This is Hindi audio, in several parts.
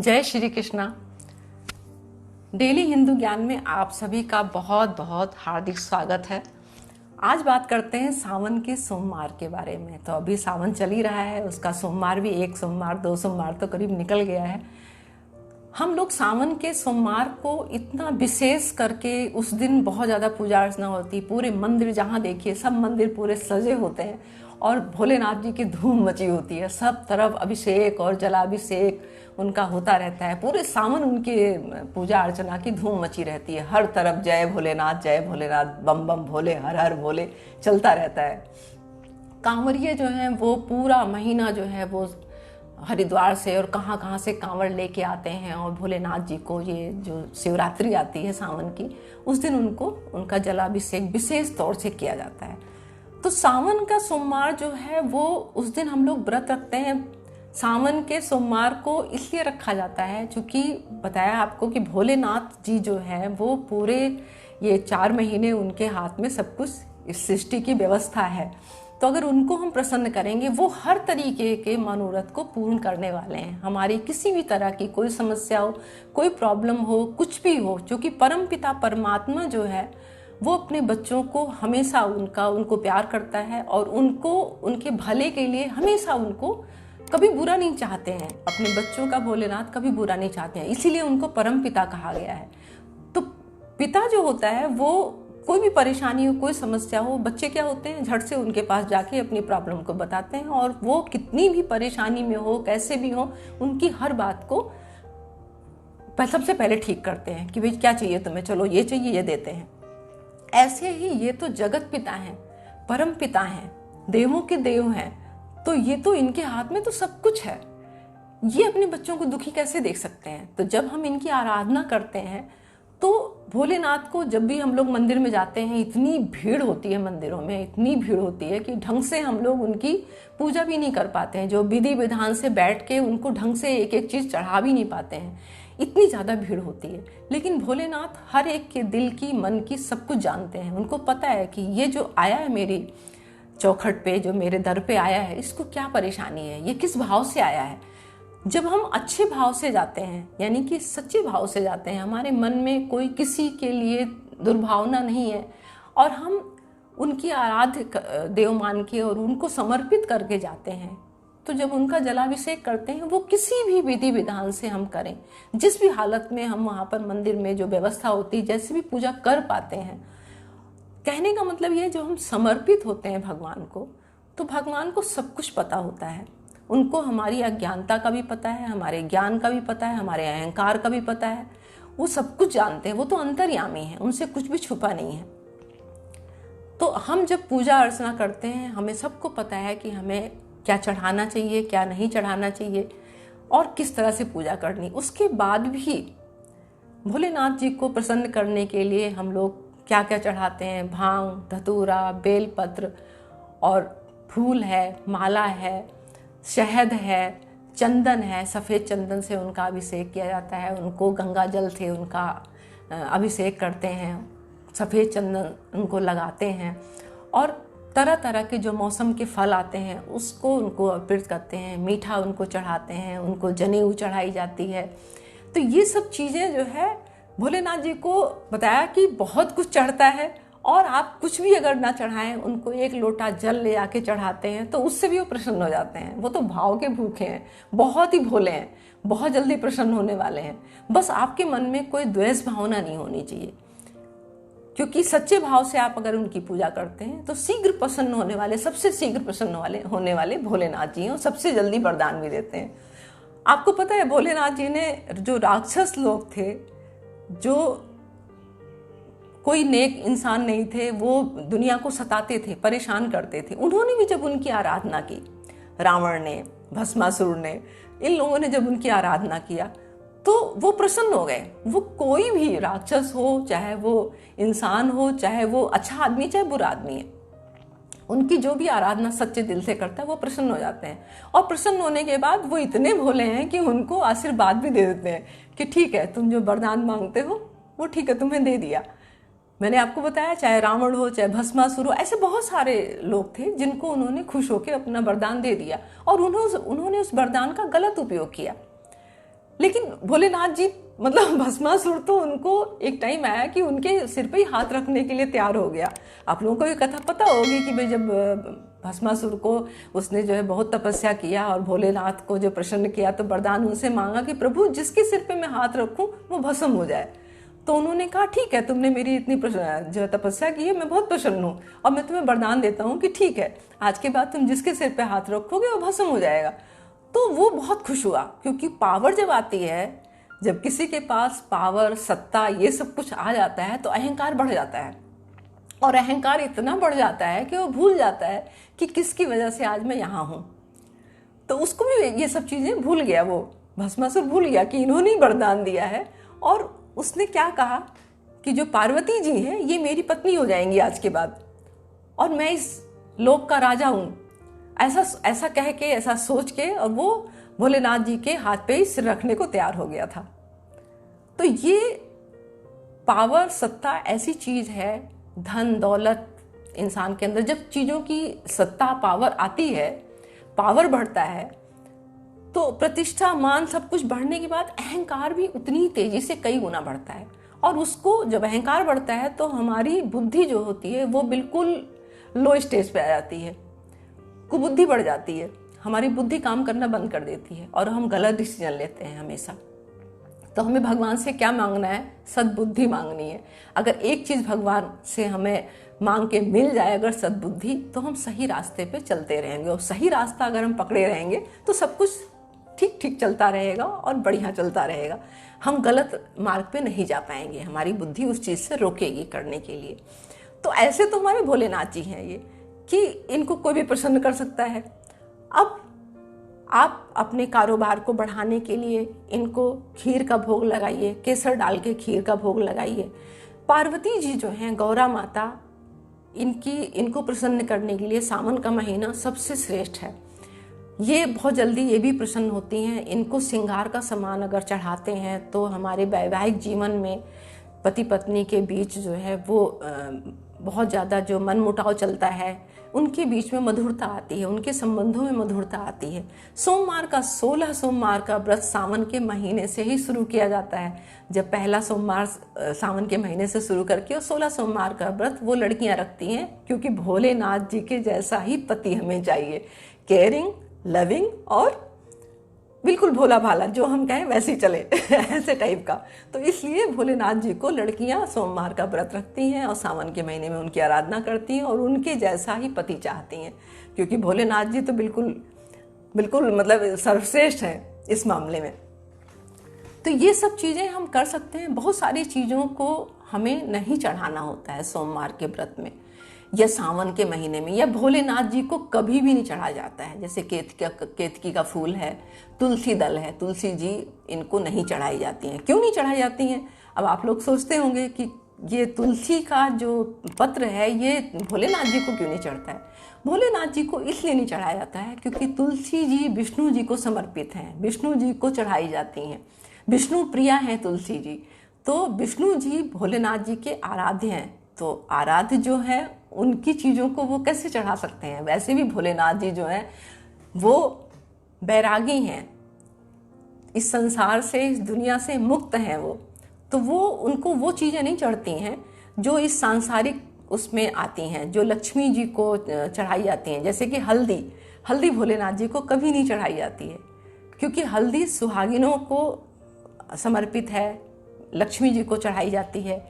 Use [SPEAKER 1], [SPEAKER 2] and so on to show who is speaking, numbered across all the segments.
[SPEAKER 1] जय श्री कृष्णा। डेली हिंदू ज्ञान में आप सभी का बहुत बहुत हार्दिक स्वागत है। आज बात करते हैं सावन के सोमवार के बारे में। तो अभी सावन चल ही रहा है, उसका सोमवार भी एक सोमवार दो सोमवार तो करीब निकल गया है। हम लोग सावन के सोमवार को इतना विशेष करके उस दिन बहुत ज़्यादा पूजा अर्चना होती है। पूरे मंदिर जहाँ देखिए सब मंदिर पूरे सजे होते हैं और भोलेनाथ जी की धूम मची होती है। सब तरफ अभिषेक और जलाभिषेक उनका होता रहता है। पूरे सावन उनके पूजा अर्चना की धूम मची रहती है। हर तरफ जय भोलेनाथ, बम बम भोले, हर हर भोले चलता रहता है। कांवरिये जो हैं वो पूरा महीना जो है वो हरिद्वार से और कहाँ कहाँ से कांवड़ लेके आते हैं और भोलेनाथ जी को ये जो शिवरात्रि आती है सावन की, उस दिन उनका जलाभिषेक विशेष तौर से किया जाता है। तो सावन का सोमवार जो है वो उस दिन हम लोग व्रत रखते हैं। सावन के सोमवार को इसलिए रखा जाता है क्योंकि बताया आपको कि भोलेनाथ जी जो है वो पूरे ये 4 महीने उनके हाथ में सब कुछ इस सृष्टि की व्यवस्था है। तो अगर उनको हम प्रसन्न करेंगे, वो हर तरीके के मनोरथ को पूर्ण करने वाले हैं। हमारी किसी भी तरह की कोई समस्या हो, कोई प्रॉब्लम हो, कुछ भी हो, क्योंकि परम पिता परमात्मा जो है वो अपने बच्चों को हमेशा उनको प्यार करता है और उनके भले के लिए हमेशा उनको कभी बुरा नहीं चाहते हैं। अपने बच्चों का भोलेनाथ कभी बुरा नहीं चाहते हैं, इसीलिए उनको परम पिता कहा गया है। तो पिता जो होता है वो कोई भी परेशानी हो, कोई समस्या हो, बच्चे क्या होते हैं झट से उनके पास जाके अपनी प्रॉब्लम को बताते हैं और वो कितनी भी परेशानी में हो, कैसे भी हो, उनकी हर बात को सबसे पहले ठीक करते हैं कि भाई क्या चाहिए तुम्हें, चलो ये चाहिए, ये देते हैं। ऐसे ही ये तो जगत पिता हैं, परम पिता हैं, देवों के देव हैं। तो ये तो इनके हाथ में तो सब कुछ है। ये अपने बच्चों को दुखी कैसे देख सकते हैं? तो जब हम इनकी आराधना करते हैं तो भोलेनाथ को जब भी हम लोग मंदिर में जाते हैं, इतनी भीड़ होती है मंदिरों में, इतनी भीड़ होती है कि ढंग से हम लोग उनकी पूजा भी नहीं कर पाते हैं। जो विधि विधान से बैठ के उनको ढंग से एक एक चीज़ चढ़ा भी नहीं पाते हैं, इतनी ज़्यादा भीड़ होती है। लेकिन भोलेनाथ हर एक के दिल की, मन की सब कुछ जानते हैं। उनको पता है कि ये जो आया है मेरी चौखट पे, जो मेरे दर पे आया है, इसको क्या परेशानी है, ये किस भाव से आया है। जब हम अच्छे भाव से जाते हैं, यानी कि सच्चे भाव से जाते हैं, हमारे मन में कोई किसी के लिए दुर्भावना नहीं है और हम उनकी आराध्य देव मान के और उनको समर्पित करके जाते हैं, तो जब उनका जलाभिषेक करते हैं, वो किसी भी विधि विधान से हम करें, जिस भी हालत में हम वहाँ पर मंदिर में जो व्यवस्था होती है, जैसे भी पूजा कर पाते हैं। कहने का मतलब ये, जो हम समर्पित होते हैं भगवान को, तो भगवान को सब कुछ पता होता है। उनको हमारी अज्ञानता का भी पता है, हमारे ज्ञान का भी पता है, हमारे अहंकार का भी पता है। वो सब कुछ जानते हैं। वो तो अंतर्यामी हैं, उनसे कुछ भी छुपा नहीं है। तो हम जब पूजा अर्चना करते हैं, हमें सबको पता है कि हमें क्या चढ़ाना चाहिए, क्या नहीं चढ़ाना चाहिए और किस तरह से पूजा करनी। उसके बाद भी भोलेनाथ जी को प्रसन्न करने के लिए हम लोग क्या क्या चढ़ाते हैं? भांग, धतूरा, बेलपत्र और फूल है, माला है, शहद है, चंदन है। सफ़ेद चंदन से उनका अभिषेक किया जाता है। उनको गंगा जल से उनका अभिषेक करते हैं, सफ़ेद चंदन उनको लगाते हैं और तरह तरह के जो मौसम के फल आते हैं उसको उनको अर्पित करते हैं। मीठा उनको चढ़ाते हैं, उनको जनेऊ चढ़ाई जाती है। तो ये सब चीज़ें जो है भोलेनाथ जी को बताया कि बहुत कुछ चढ़ता है और आप कुछ भी अगर ना चढ़ाएं, उनको एक लोटा जल ले आके चढ़ाते हैं तो उससे भी वो प्रसन्न हो जाते हैं। वो तो भाव के भूखे हैं, बहुत ही भोले हैं, बहुत जल्दी प्रसन्न होने वाले हैं। बस आपके मन में कोई द्वेष भावना नहीं होनी चाहिए, क्योंकि सच्चे भाव से आप अगर उनकी पूजा करते हैं तो शीघ्र प्रसन्न होने वाले, सबसे शीघ्र प्रसन्न होने वाले भोलेनाथ जी हैं और सबसे जल्दी वरदान भी देते हैं। आपको पता है भोलेनाथ जी ने, जो राक्षस लोग थे, जो कोई नेक इंसान नहीं थे, वो दुनिया को सताते थे, परेशान करते थे, उन्होंने भी जब उनकी आराधना की, रावण ने, भस्मासुर ने, इन लोगों ने जब उनकी आराधना किया तो वो प्रसन्न हो गए। वो कोई भी राक्षस हो, चाहे वो इंसान हो, चाहे वो अच्छा आदमी, चाहे बुरा आदमी है, उनकी जो भी आराधना सच्चे दिल से करता है वो प्रसन्न हो जाते हैं। और प्रसन्न होने के बाद वो इतने भोले हैं कि उनको आशीर्वाद भी दे देते हैं कि ठीक है, तुम जो वरदान मांगते हो वो ठीक है, तुम्हें दे दिया। मैंने आपको बताया, चाहे रावण हो, चाहे भस्मासुर हो, ऐसे बहुत सारे लोग थे जिनको उन्होंने खुश होकर अपना वरदान दे दिया और उन्होंने उस वरदान का गलत उपयोग किया। लेकिन भोलेनाथ जी मतलब भस्मासुर तो उनको एक टाइम आया कि उनके सिर पे ही हाथ रखने के लिए तैयार हो गया। आप लोगों को ये कथा पता होगी कि भाई जब भस्मासुर को उसने जो है बहुत तपस्या किया और भोलेनाथ को जो प्रसन्न किया तो वरदान उनसे मांगा कि प्रभु जिसके सिर पे मैं हाथ रखूं वो भस्म हो जाए। तो उन्होंने कहा ठीक है, तुमने मेरी इतनी जो तपस्या की है, मैं बहुत प्रसन्न हूँ और मैं तुम्हें वरदान देता हूँ कि ठीक है, आज के बाद तुम जिसके सिर पे हाथ रखोगे वो भस्म हो जाएगा। तो वो बहुत खुश हुआ, क्योंकि पावर जब आती है, जब किसी के पास पावर, सत्ता, ये सब कुछ आ जाता है तो अहंकार बढ़ जाता है। और अहंकार इतना बढ़ जाता है कि वो भूल जाता है कि किसकी वजह से आज मैं यहाँ हूँ। तो उसको भी ये सब चीज़ें भूल गया, वो भस्मासुर भूल गया कि इन्होंने ही वरदान दिया है। और उसने क्या कहा कि जो पार्वती जी हैं ये मेरी पत्नी हो जाएंगी आज के बाद, और मैं इस लोक का राजा हूँ। ऐसा कह के, ऐसा सोच के, और वो भोलेनाथ जी के हाथ पे ही सिर रखने को तैयार हो गया था। तो ये पावर, सत्ता ऐसी चीज है, धन दौलत इंसान के अंदर जब चीजों की सत्ता, पावर आती है, पावर बढ़ता है, तो प्रतिष्ठा, मान सब कुछ बढ़ने के बाद अहंकार भी उतनी तेजी से कई गुना बढ़ता है। और उसको जब अहंकार बढ़ता है तो हमारी बुद्धि जो होती है वो बिल्कुल लो स्टेज पे आ जाती है, कुबुद्धि बढ़ जाती है, हमारी बुद्धि काम करना बंद कर देती है और हम गलत डिसीजन लेते हैं हमेशा। तो हमें भगवान से क्या मांगना है? सद्बुद्धि मांगनी है। अगर एक चीज़ भगवान से हमें मांग के मिल जाए, अगर सद्बुद्धि, तो हम सही रास्ते पे चलते रहेंगे। और सही रास्ता अगर हम पकड़े रहेंगे तो सब कुछ ठीक ठीक चलता रहेगा और बढ़िया चलता रहेगा। हम गलत मार्ग पे नहीं जा पाएंगे, हमारी बुद्धि उस चीज़ से रोकेगी करने के लिए। तो ऐसे तो हमारे भोलेनाथ जी हैं ये, कि इनको कोई भी प्रसन्न कर सकता है। अब आप अपने कारोबार को बढ़ाने के लिए इनको खीर का भोग लगाइए, केसर डाल के खीर का भोग लगाइए। पार्वती जी जो हैं, गौरा माता, इनको प्रसन्न करने के लिए सावन का महीना सबसे श्रेष्ठ है। ये बहुत जल्दी ये भी प्रसन्न होती हैं। इनको श्रृंगार का सामान अगर चढ़ाते हैं तो हमारे वैवाहिक जीवन में पति पत्नी के बीच जो है वो बहुत ज़्यादा जो मनमुटाव चलता है उनके बीच में मधुरता आती है, उनके संबंधों में मधुरता आती है। सोमवार का 16 सोमवार का व्रत सावन के महीने से ही शुरू किया जाता है। जब पहला सोमवार सावन के महीने से शुरू करके और 16 सोमवार का व्रत वो लड़कियां रखती हैं, क्योंकि भोलेनाथ जी के जैसा ही पति हमें चाहिए, केयरिंग, लविंग और बिल्कुल भोला भाला, जो हम कहें वैसे ही चले ऐसे टाइप का। तो इसलिए भोलेनाथ जी को लड़कियां सोमवार का व्रत रखती हैं और सावन के महीने में उनकी आराधना करती हैं और उनके जैसा ही पति चाहती हैं, क्योंकि भोलेनाथ जी तो बिल्कुल बिल्कुल मतलब सर्वश्रेष्ठ हैं इस मामले में। तो ये सब चीज़ें हम कर सकते हैं। बहुत सारी चीज़ों को हमें नहीं चढ़ाना होता है सोमवार के व्रत में या सावन के महीने में, या भोलेनाथ जी को कभी भी नहीं चढ़ाया जाता है। जैसे केतकी का फूल है, तुलसी दल है, तुलसी जी इनको नहीं चढ़ाई जाती हैं। क्यों नहीं चढ़ाई जाती हैं? अब आप लोग सोचते होंगे कि ये तुलसी का जो पत्र है ये भोलेनाथ जी को क्यों नहीं चढ़ता है? भोलेनाथ जी को इसलिए नहीं चढ़ाया जाता है क्योंकि तुलसी जी विष्णु जी को समर्पित हैं, विष्णु जी को चढ़ाई जाती हैं, विष्णु प्रिया हैं तुलसी जी। तो विष्णु जी भोलेनाथ जी के आराध्य हैं, तो आराध्य जो है उनकी चीज़ों को वो कैसे चढ़ा सकते हैं? वैसे भी भोलेनाथ जी जो हैं वो बैरागी हैं, इस संसार से, इस दुनिया से मुक्त हैं वो। तो वो उनको वो चीज़ें नहीं चढ़ती हैं जो इस सांसारिक उसमें आती हैं, जो लक्ष्मी जी को चढ़ाई जाती हैं। जैसे कि हल्दी भोलेनाथ जी को कभी नहीं चढ़ाई जाती है, क्योंकि हल्दी सुहागिनों को समर्पित है, लक्ष्मी जी को चढ़ाई जाती है।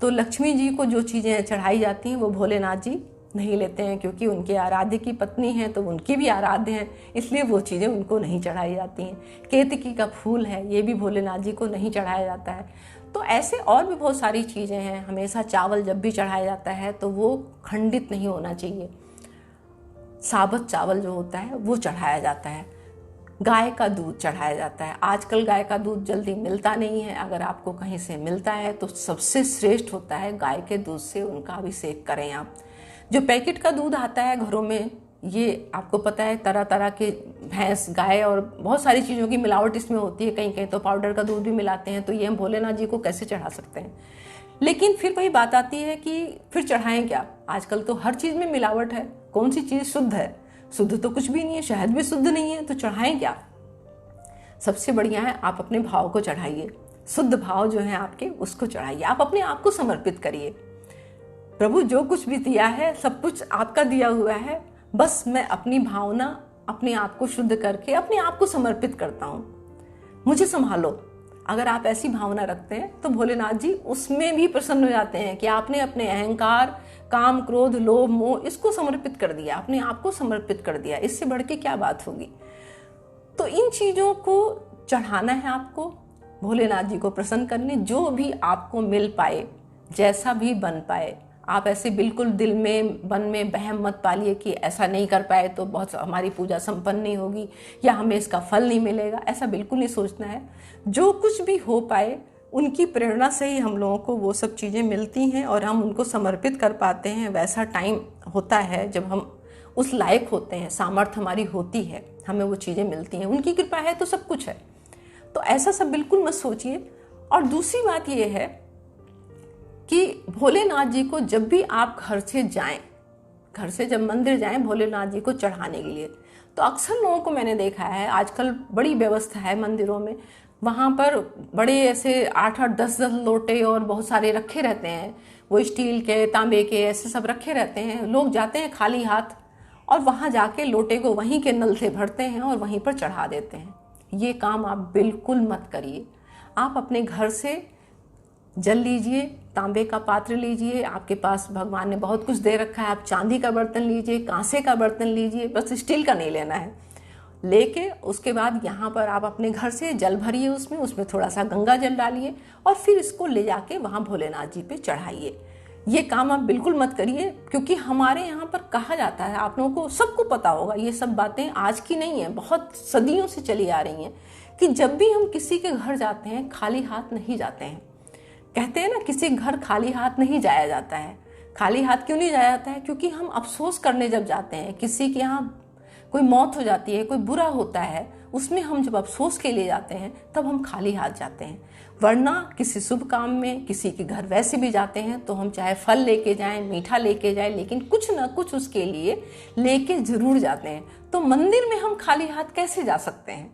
[SPEAKER 1] तो लक्ष्मी जी को जो चीज़ें चढ़ाई जाती हैं वो भोलेनाथ जी नहीं लेते हैं, क्योंकि उनके आराध्य की पत्नी हैं तो उनकी भी आराध्य हैं, इसलिए वो चीज़ें उनको नहीं चढ़ाई जाती हैं। केतकी का फूल है, ये भी भोलेनाथ जी को नहीं चढ़ाया जाता है। तो ऐसे और भी बहुत सारी चीज़ें हैं। हमेशा चावल जब भी चढ़ाया जाता है तो वो खंडित नहीं होना चाहिए, साबुत चावल जो होता है वो चढ़ाया जाता है। गाय का दूध चढ़ाया जाता है। आजकल गाय का दूध जल्दी मिलता नहीं है, अगर आपको कहीं से मिलता है तो सबसे श्रेष्ठ होता है गाय के दूध से उनका अभिषेक करें आप। जो पैकेट का दूध आता है घरों में, ये आपको पता है तरह तरह के भैंस, गाय और बहुत सारी चीज़ों की मिलावट इसमें होती है, कहीं कहीं तो पाउडर का दूध भी मिलाते हैं। तो ये हम भोलेनाथ जी को कैसे चढ़ा सकते हैं? लेकिन फिर वही बात आती है कि फिर चढ़ाएं क्या? आजकल तो हर चीज़ में मिलावट है, कौन सी चीज़ शुद्ध है? शुद्ध तो कुछ भी नहीं है, शहद भी शुद्ध नहीं है, तो चढ़ाएं क्या? सबसे बढ़िया है आप अपने भाव को चढ़ाइए, शुद्ध भाव जो है आपके उसको चढ़ाइए, आप अपने आप को समर्पित करिए। प्रभु जो कुछ भी दिया है सब कुछ आपका दिया हुआ है, बस मैं अपनी भावना अपने आप को शुद्ध करके अपने आप को समर्पित करता हूँ, मुझे संभालो। अगर आप ऐसी भावना रखते हैं तो भोलेनाथ जी उसमें भी प्रसन्न हो जाते हैं कि आपने अपने अहंकार, काम, क्रोध, लोभ, मोह इसको समर्पित कर दिया, अपने आप को समर्पित कर दिया। इससे बढ़ के क्या बात होगी। तो इन चीज़ों को चढ़ाना है आपको भोलेनाथ जी को प्रसन्न करने, जो भी आपको मिल पाए, जैसा भी बन पाए। आप ऐसे बिल्कुल दिल में मन में बहम मत पालिए कि ऐसा नहीं कर पाए तो बहुत हमारी पूजा संपन्न नहीं होगी या हमें इसका फल नहीं मिलेगा, ऐसा बिल्कुल नहीं सोचना है। जो कुछ भी हो पाए उनकी प्रेरणा से ही हम लोगों को वो सब चीज़ें मिलती हैं और हम उनको समर्पित कर पाते हैं। वैसा टाइम होता है जब हम उस लायक होते हैं, सामर्थ्य हमारी होती है, हमें वो चीज़ें मिलती हैं। उनकी कृपा है तो सब कुछ है। तो ऐसा सब बिल्कुल मत सोचिए। और दूसरी बात ये है कि भोलेनाथ जी को जब भी आप घर से जाएं, घर से जब मंदिर जाएं भोलेनाथ जी को चढ़ाने के लिए, तो अक्सर लोगों को मैंने देखा है, आजकल बड़ी व्यवस्था है मंदिरों में, वहाँ पर बड़े ऐसे 8-8, 10-10 लोटे और बहुत सारे रखे रहते हैं, वो स्टील के, तांबे के, ऐसे सब रखे रहते हैं। लोग जाते हैं खाली हाथ और वहाँ जाके लोटे को वहीं के नल से भरते हैं और वहीं पर चढ़ा देते हैं। ये काम आप बिल्कुल मत करिए। आप अपने घर से जल लीजिए, तांबे का पात्र लीजिए, आपके पास भगवान ने बहुत कुछ दे रखा है, आप चांदी का बर्तन लीजिए, कांसे का बर्तन लीजिए, बस स्टील का नहीं लेना है। लेके उसके बाद यहाँ पर आप अपने घर से जल भरिए, उसमें थोड़ा सा गंगा जल डालिए और फिर इसको ले जाके वहाँ भोलेनाथ जी पे चढ़ाइए। ये काम आप बिल्कुल मत करिए, क्योंकि हमारे यहाँ पर कहा जाता है, आप लोगों को सबको पता होगा, ये सब बातें आज की नहीं है, बहुत सदियों से चली आ रही हैं, कि जब भी हम किसी के घर जाते हैं खाली हाथ नहीं जाते हैं। कहते हैं ना, किसी घर खाली हाथ नहीं जाया जाता है। खाली हाथ क्यों नहीं जाया जाता है? क्योंकि हम अफसोस करने जब जाते हैं, किसी के यहाँ कोई मौत हो जाती है, कोई बुरा होता है, उसमें हम जब अफसोस के लिए जाते हैं तब हम खाली हाथ जाते हैं। वरना किसी शुभ काम में किसी के घर वैसे भी जाते हैं तो हम चाहे फल लेके जाएं, मीठा लेके जाएं, लेकिन कुछ ना कुछ उसके लिए लेके जरूर जाते हैं। तो मंदिर में हम खाली हाथ कैसे जा सकते हैं?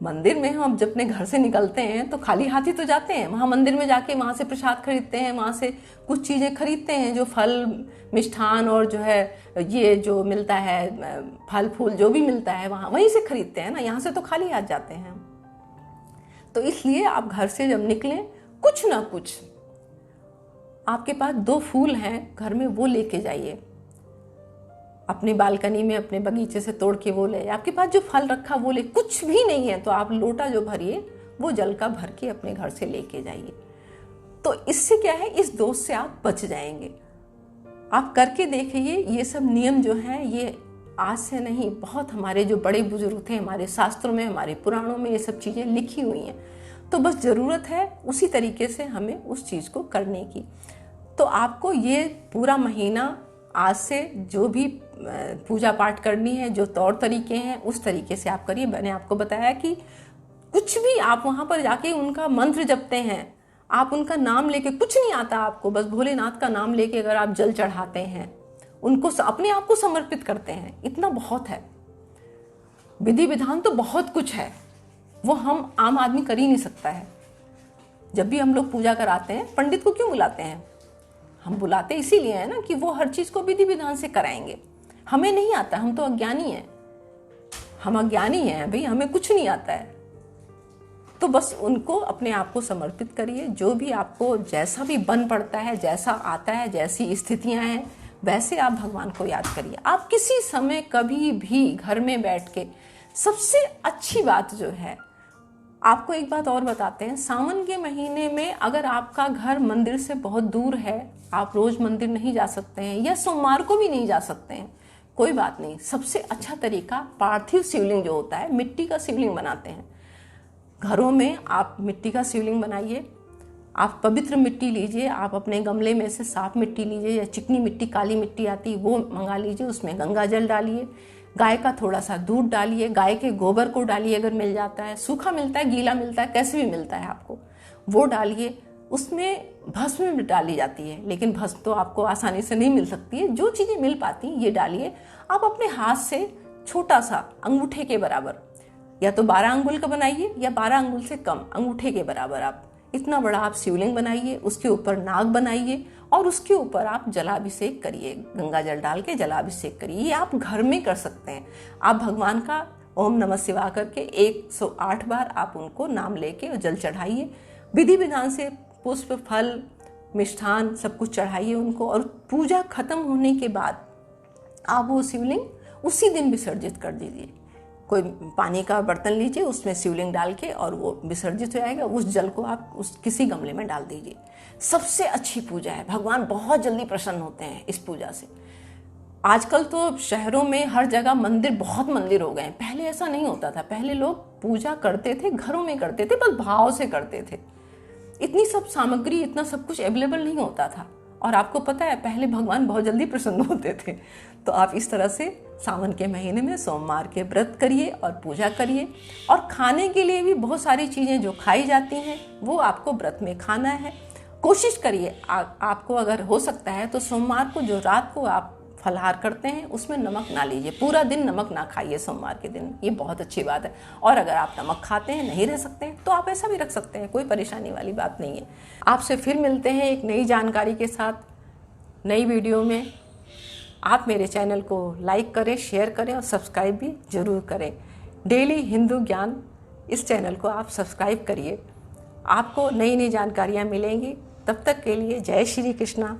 [SPEAKER 1] मंदिर में हम जब अपने घर से निकलते हैं तो खाली हाथ ही तो जाते हैं। वहाँ मंदिर में जाके वहाँ से प्रसाद खरीदते हैं, वहाँ से कुछ चीज़ें खरीदते हैं, जो फल, मिष्ठान और जो है ये जो मिलता है फल फूल जो भी मिलता है वहाँ वहीं से खरीदते हैं ना, यहाँ से तो खाली हाथ जाते हैं। तो इसलिए आप घर से जब निकलें, कुछ ना कुछ आपके पास 2 फूल हैं घर में, वो लेके जाइए। अपनी बालकनी में अपने बगीचे से तोड़ के वो ले, आपके पास जो फल रखा वो ले, कुछ भी नहीं है तो आप लोटा जो भरिए वो जल का भर के अपने घर से लेके जाइए। तो इससे क्या है, इस दोष से आप बच जाएंगे। आप करके देखिए। ये सब नियम जो हैं ये आज से नहीं, बहुत हमारे जो बड़े बुजुर्ग थे, हमारे शास्त्रों में, हमारे पुराणों में ये सब चीज़ें लिखी हुई हैं। तो बस ज़रूरत है उसी तरीके से हमें उस चीज़ को करने की। तो आपको ये पूरा महीना आज से जो भी पूजा पाठ करनी है, जो तौर तरीके हैं, उस तरीके से आप करिए। मैंने आपको बताया कि कुछ भी आप वहाँ पर जाके उनका मंत्र जपते हैं, आप उनका नाम लेके, कुछ नहीं आता आपको, बस भोलेनाथ का नाम लेके अगर आप जल चढ़ाते हैं, उनको अपने आप को समर्पित करते हैं, इतना बहुत है। विधि विधान तो बहुत कुछ है, वो हम आम आदमी कर ही नहीं सकता है। जब भी हम लोग पूजा कराते हैं, पंडित को क्यों बुलाते हैं? हम बुलाते इसीलिए है ना कि वो हर चीज़ को विधि विधान से कराएंगे। हमें नहीं आता, हम तो अज्ञानी हैं, हम अज्ञानी हैं भाई, हमें कुछ नहीं आता है। तो बस उनको अपने आप को समर्पित करिए। जो भी आपको जैसा भी बन पड़ता है, जैसा आता है, जैसी स्थितियां हैं, वैसे आप भगवान को याद करिए। आप किसी समय कभी भी घर में बैठ के, सबसे अच्छी बात जो है, आपको एक बात और बताते हैं, सावन के महीने में अगर आपका घर मंदिर से बहुत दूर है, आप रोज मंदिर नहीं जा सकते हैं या सोमवार को भी नहीं जा सकते हैं, कोई बात नहीं। सबसे अच्छा तरीका पार्थिव शिवलिंग जो होता है, मिट्टी का शिवलिंग बनाते हैं घरों में। आप मिट्टी का शिवलिंग बनाइए, आप पवित्र मिट्टी लीजिए, आप अपने गमले में से साफ मिट्टी लीजिए या चिकनी मिट्टी, काली मिट्टी आती वो मंगा लीजिए, उसमें गंगा जल डालिए, गाय का थोड़ा सा दूध डालिए, गाय के गोबर को डालिए अगर मिल जाता है, सूखा मिलता है, गीला मिलता है, कैसे भी मिलता है आपको, वो डालिए। उसमें भस्म भी डाली जाती है, लेकिन भस्म तो आपको आसानी से नहीं मिल सकती है, जो चीज़ें मिल पाती ये डालिए। आप अपने हाथ से छोटा सा अंगूठे के बराबर या तो 12 अंगुल का बनाइए या 12 अंगुल से कम, अंगूठे के बराबर आप इतना बड़ा आप शिवलिंग बनाइए, उसके ऊपर नाग बनाइए और उसके ऊपर आप जलाभिषेक करिए, गंगा जल डाल के जलाभिषेक करिए। ये आप घर में कर सकते हैं। आप भगवान का ओम नमः शिवाय करके 108 बार आप उनको नाम लेके और जल चढ़ाइए। विधि विधान से पुष्प, फल, मिष्ठान सब कुछ चढ़ाइए उनको, और पूजा खत्म होने के बाद आप वो शिवलिंग उसी दिन विसर्जित कर दीजिए। कोई पानी का बर्तन लीजिए, उसमें शिवलिंग डाल के और वो विसर्जित हो जाएगा। उस जल को आप उस किसी गमले में डाल दीजिए। सबसे अच्छी पूजा है, भगवान बहुत जल्दी प्रसन्न होते हैं इस पूजा से। आजकल तो शहरों में हर जगह मंदिर, बहुत मंदिर हो गए हैं। पहले ऐसा नहीं होता था। पहले लोग पूजा करते थे, घरों में करते थे, बस भाव से करते थे। इतनी सब सामग्री, इतना सब कुछ अवेलेबल नहीं होता था। और आपको पता है पहले भगवान बहुत जल्दी प्रसन्न होते थे। तो आप इस तरह से सावन के महीने में सोमवार के व्रत करिए और पूजा करिए। और खाने के लिए भी बहुत सारी चीज़ें जो खाई जाती हैं वो आपको व्रत में खाना है। कोशिश करिए, आपको अगर हो सकता है तो सोमवार को जो रात को आप फलाहार करते हैं उसमें नमक ना लीजिए, पूरा दिन नमक ना खाइए सोमवार के दिन, ये बहुत अच्छी बात है। और अगर आप नमक खाते हैं, नहीं रह सकते हैं, तो आप ऐसा भी रख सकते हैं, कोई परेशानी वाली बात नहीं है। आपसे फिर मिलते हैं एक नई जानकारी के साथ, नई वीडियो में। आप मेरे चैनल को लाइक करें, शेयर करें और सब्सक्राइब भी ज़रूर करें। डेली हिंदू ज्ञान, इस चैनल को आप सब्सक्राइब करिए। आपको नई नई जानकारियाँ मिलेंगी। तब तक के लिए जय श्री कृष्णा।